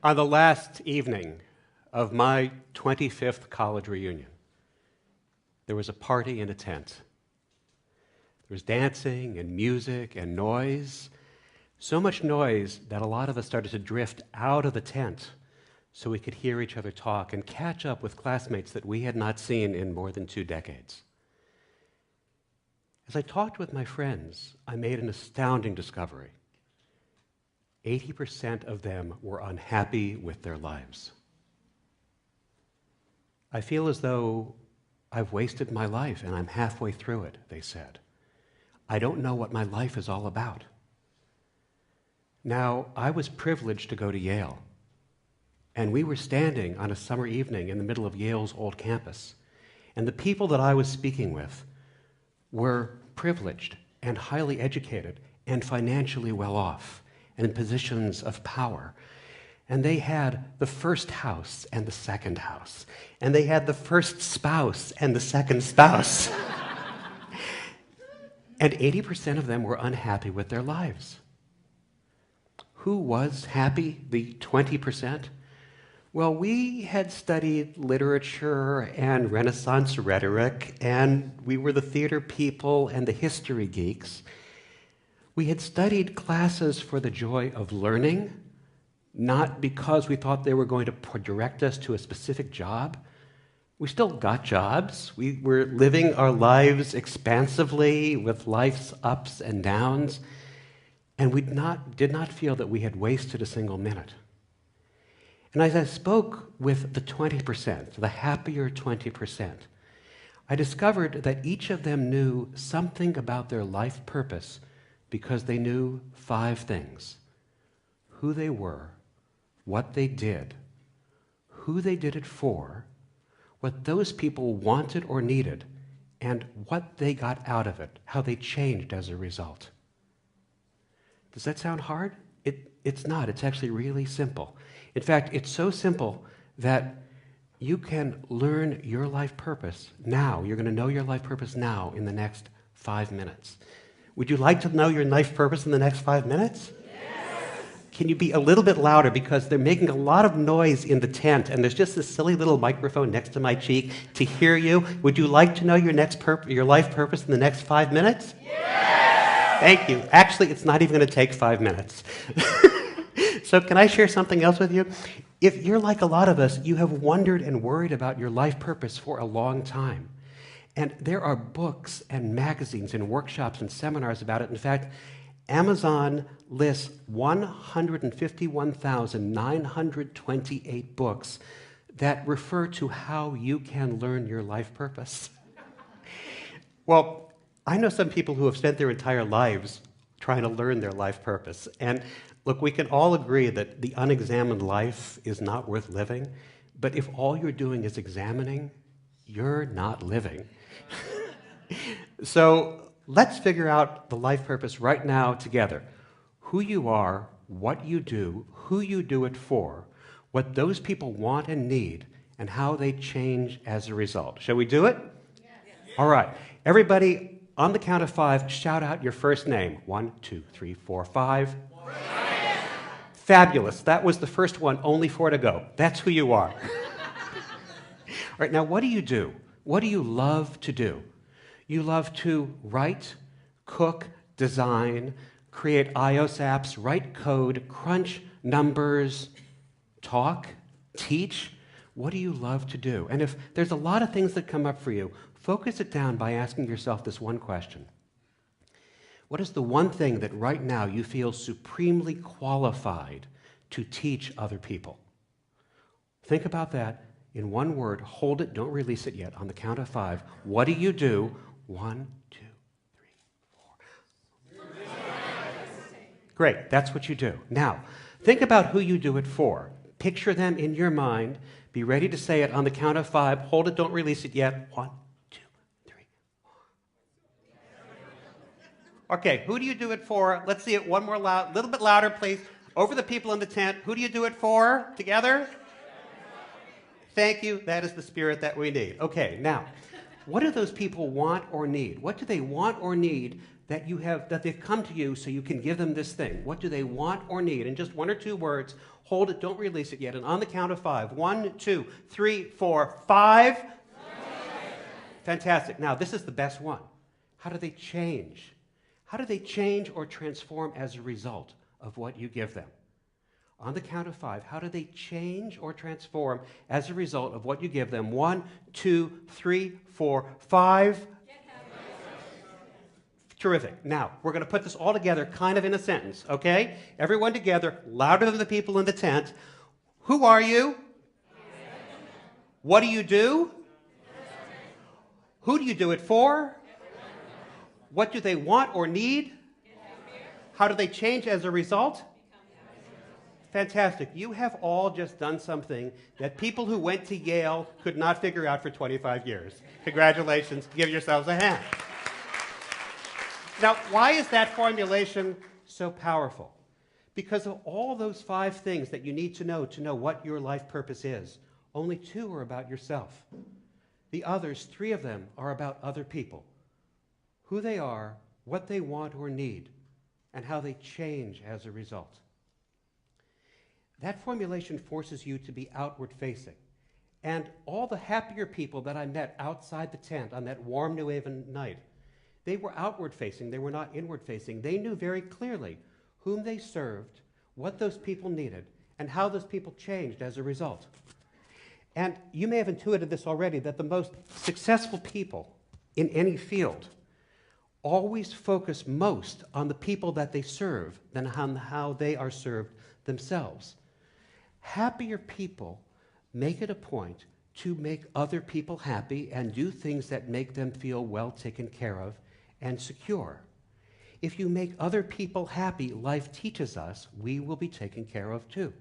On the last evening of my 25th college reunion, there was a party in a tent. There was dancing and music and noise, so much noise that a lot of us started to drift out of the tent so we could hear each other talk and catch up with classmates that we had not seen in more than 2 decades. As I talked with my friends, I made an astounding discovery. 80% of them were unhappy with their lives. I feel as though I've wasted my life and I'm halfway through it, they said. I don't know what my life is all about. Now, I was privileged to go to Yale, and we were standing on a summer evening in the middle of Yale's old campus, and the people that I was speaking with were privileged and highly educated and financially well off and in positions of power. And they had the first house and the second house. And they had the first spouse and the second spouse. And 80% of them were unhappy with their lives. Who was happy, the 20%? Well, we had studied literature and Renaissance rhetoric, and we were the theater people and the history geeks. We had studied classes for the joy of learning, not because we thought they were going to direct us to a specific job. We still got jobs. We were living our lives expansively with life's ups and downs, and we did not feel that we had wasted a single minute. And as I spoke with the 20%, the happier 20%, I discovered that each of them knew something about their life purpose because they knew 5 things: who they were, what they did, who they did it for, what those people wanted or needed, and what they got out of it, how they changed as a result. Does that sound hard? It's not. It's actually really simple. In fact, it's so simple that you can learn your life purpose now. You're going to know your life purpose now in the next 5 minutes. Would you like to know your life purpose in the next 5 minutes? Yes. Can you be a little bit louder, because they're making a lot of noise in the tent, and there's just this silly little microphone next to my cheek to hear you. Would you like to know your life purpose in the next 5 minutes? Yes. Thank you. Actually, it's not even going to take 5 minutes. So can I share something else with you? If you're like a lot of us, you have wondered and worried about your life purpose for a long time. And there are books and magazines and workshops and seminars about it. In fact, Amazon lists 151,928 books that refer to how you can learn your life purpose. Well, I know some people who have spent their entire lives trying to learn their life purpose. And look, we can all agree that the unexamined life is not worth living, but if all you're doing is examining, you're not living. So let's figure out the life purpose right now together. Who you are, what you do, who you do it for, what those people want and need, and how they change as a result. Shall we do it? Yes. All right. Everybody, on the count of 5, shout out your first name. 1, 2, 3, 4, 5. Brian. Fabulous. That was the first one, only 4 to go. That's who you are. All right, now what do you do? What do you love to do? You love to write, cook, design, create iOS apps, write code, crunch numbers, talk, teach. What do you love to do? And if there's a lot of things that come up for you, focus it down by asking yourself this one question. What is the one thing that right now you feel supremely qualified to teach other people? Think about that in one word. Hold it. Don't release it yet. On the count of 5. What do you do? 1, 2, 3, 4. Great, that's what you do. Now, think about who you do it for. Picture them in your mind. Be ready to say it on the count of 5. Hold it, don't release it yet. 1, 2, 3, 4. Okay, who do you do it for? Let's see it one more loud, a little bit louder, please. Over the people in the tent. Who do you do it for? Together? Thank you. That is the spirit that we need. Okay, now, what do those people want or need? What do they want or need that they've come to you so you can give them this thing? What do they want or need? In just 1 or 2 words, hold it, don't release it yet. And on the count of 5, 1, 2, 3, 4, 5. Fantastic. Now, this is the best one. How do they change? How do they change or transform as a result of what you give them? On the count of 5, how do they change or transform as a result of what you give them? 1, 2, 3, 4, 5. Terrific. Now, we're going to put this all together kind of in a sentence, okay? Everyone together, louder than the people in the tent. Who are you? What do you do? Who do you do it for? What do they want or need? How do they change as a result? Fantastic. You have all just done something that people who went to Yale could not figure out for 25 years. Congratulations. Give yourselves a hand. Now, why is that formulation so powerful? Because of all those 5 things that you need to know what your life purpose is, only 2 are about yourself. The others, 3 of them, are about other people. Who they are, what they want or need, and how they change as a result. That formulation forces you to be outward-facing. And all the happier people that I met outside the tent on that warm New Haven night, they were outward-facing, they were not inward-facing. They knew very clearly whom they served, what those people needed, and how those people changed as a result. And you may have intuited this already, that the most successful people in any field always focus most on the people that they serve than on how they are served themselves. Happier people make it a point to make other people happy and do things that make them feel well taken care of and secure. If you make other people happy, life teaches us we will be taken care of too.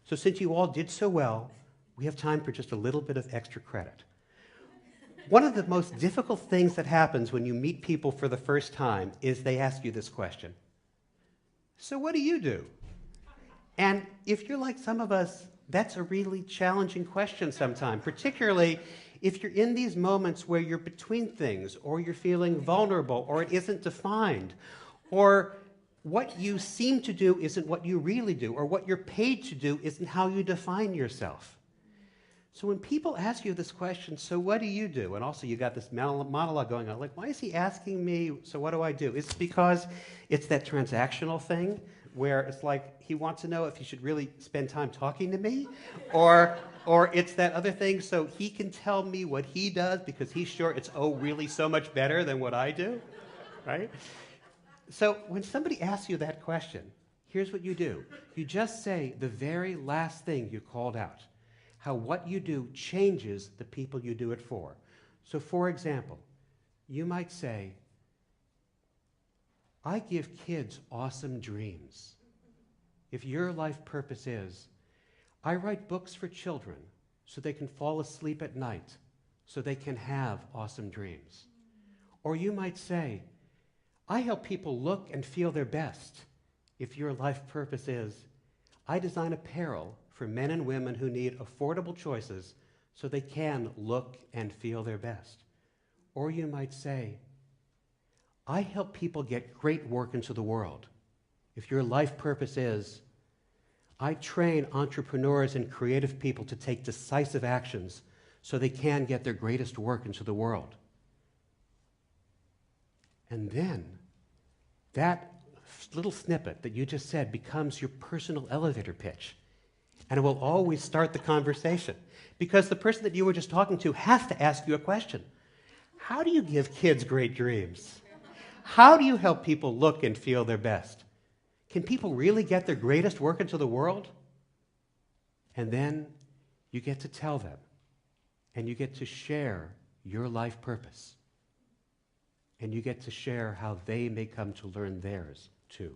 So since you all did so well, we have time for just a little bit of extra credit. One of the most difficult things that happens when you meet people for the first time is they ask you this question. So what do you do? And if you're like some of us, that's a really challenging question sometimes, particularly if you're in these moments where you're between things, or you're feeling vulnerable, or it isn't defined, or what you seem to do isn't what you really do, or what you're paid to do isn't how you define yourself. So when people ask you this question, so what do you do? And also you got this monologue going on, like, why is he asking me, so what do I do? It's because it's that transactional thing where it's like he wants to know if he should really spend time talking to me, or it's that other thing so he can tell me what he does because he's sure it's, really so much better than what I do, right? So when somebody asks you that question, here's what you do. You just say the very last thing you called out, how what you do changes the people you do it for. So for example, you might say, I give kids awesome dreams. If your life purpose is, I write books for children so they can fall asleep at night, so they can have awesome dreams. Or you might say, I help people look and feel their best. If your life purpose is, I design apparel for men and women who need affordable choices so they can look and feel their best. Or you might say, I help people get great work into the world. If your life purpose is, I train entrepreneurs and creative people to take decisive actions so they can get their greatest work into the world. And then that little snippet that you just said becomes your personal elevator pitch. And it will always start the conversation because the person that you were just talking to has to ask you a question. How do you give kids great dreams? How do you help people look and feel their best? Can people really get their greatest work into the world? And then you get to tell them, and you get to share your life purpose. And you get to share how they may come to learn theirs too.